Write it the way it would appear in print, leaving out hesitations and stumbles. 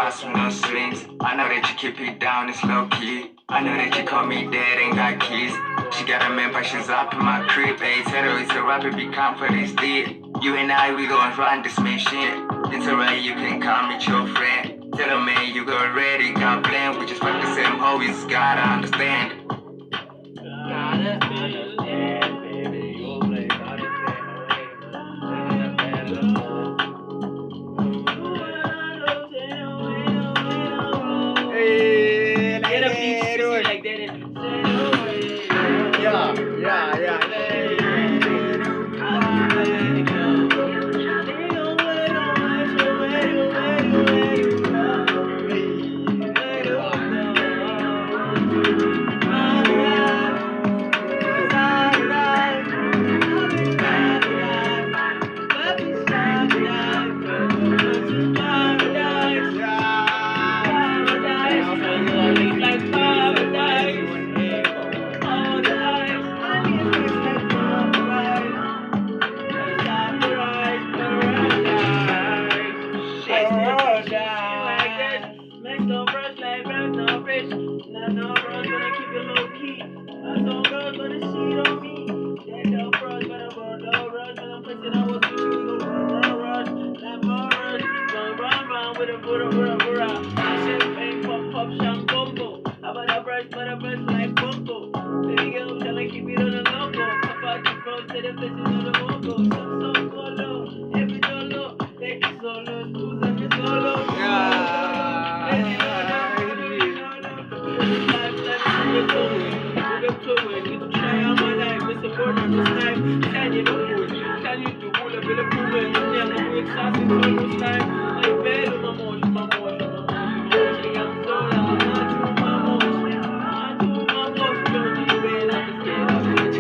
boss with no strings. I know that you keep it down, it's low key. I know that you call me dad, ain't got keys. She got a man, but she's up in my crib. Hey, tell her it's a rapper, be calm for this deal. You and I, we gon' run this mission. It's alright, you can call me your friend. Tell her, man, you got ready, got blame. We just fuck the same hoe, you just gotta understand. Gotta understand, baby. You play, Hey, get a beat sissy like that. Yeah. Like Bumbo, baby girl, tell her keep it on the low. Pop out the pros to the bitches.